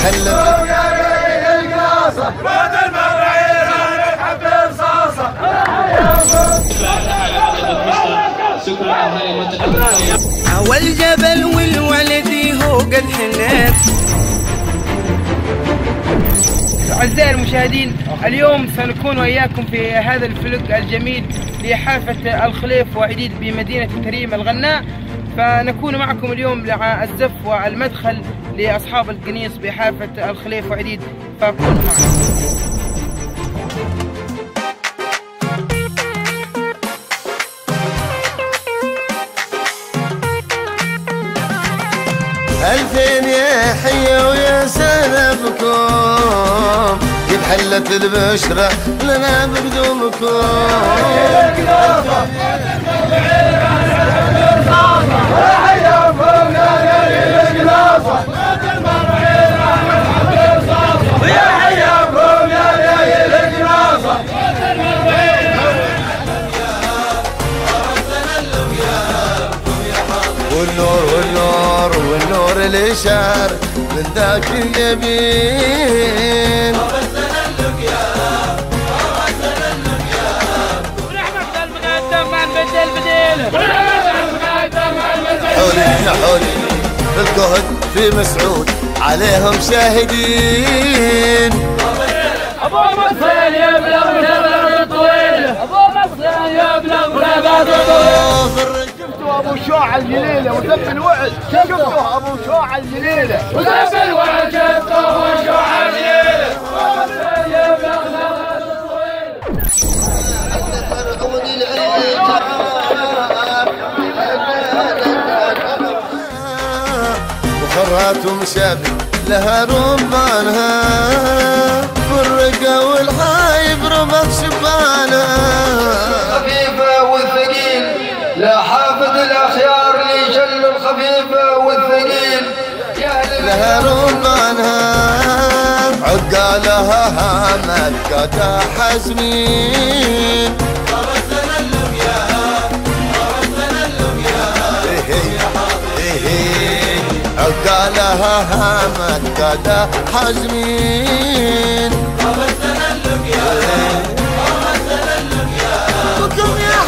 حلة والجبل والولد هو قد حنيت. أعزائي المشاهدين، اليوم سنكون وإياكم في هذا الفلق الجميل لحافة الخليف وعديد بمدينة كريم الغناء، فنكون معكم اليوم مع الزف والمدخل لأصحاب القنيص بحافة الخليف وعديد، فكونوا معنا. ألفين يا حية ويا سنة بكم، قد حلت البشرة لنا بقدومكم. والنور اللي شار من ذاك اليمين. حولي في الكهد في مسعود عليهم شاهدين. ابو مصر يبلغ بلغ طويل، ابو مصر يبلغ بلغ طويل. شفتوا ابو شوع الجليله وذب الوعد، شفتوا ابو شوع الجليله وذب الوعد، شفتوا ابو شوع الجليله. ابو مصر يبلغ بلغ طويل. وخرات ومشابه لها ربانها، والرقا والحايب رمت شبانها. الخفيفه والثقيل لا حافظ الاخيار لجل الخفيفه والثقيل. لها ربانها عقالها هامت قاتا حزمين. عقالها هامت قاتا حزمين. بكم يا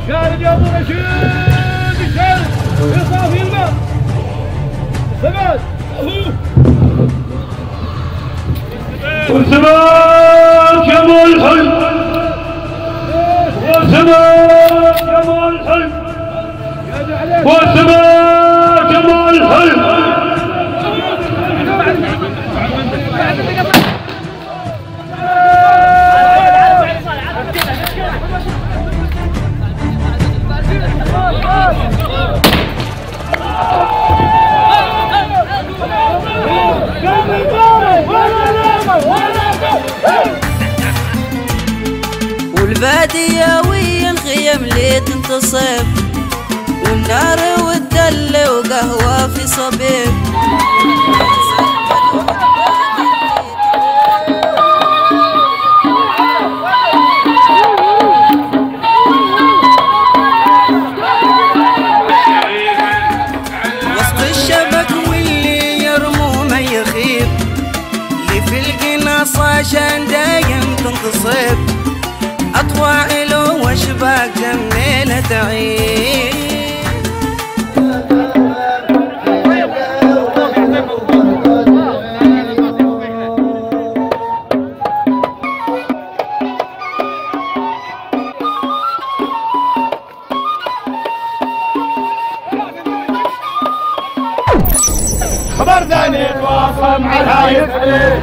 شارد يا ابو رشيد، شارد يصافي الماء ثبات. والثبات يا ابو الحلم، والثبات يا ابو الحلم، والثبات يا ابو الحلم. والبادية ويا الخيم ليه تنتصب، والنار والدل وقهوة في صبيب. وسط الشبك واللي يرمو ما يخيب، اللي في القناص عشان دايم تنتصب. أطواعل واشباك جميلة تعيد. خبر ثاني تواصل مع الهايف عليه.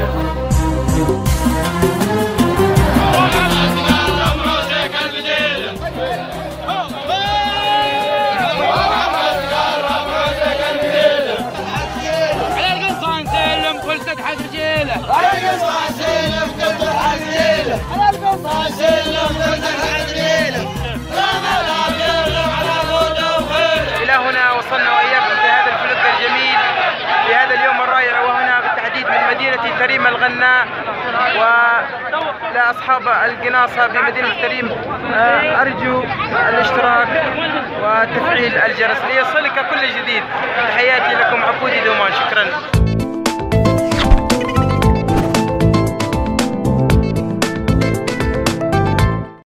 على القصة سلم كل حق ليله، على القصة سلم كل حق تريم الغناء ولأصحاب القناصة بمدينة تريم، أرجو الاشتراك وتفعيل الجرس ليصلك كل جديد. تحياتي لكم عبودي دومان، شكرا.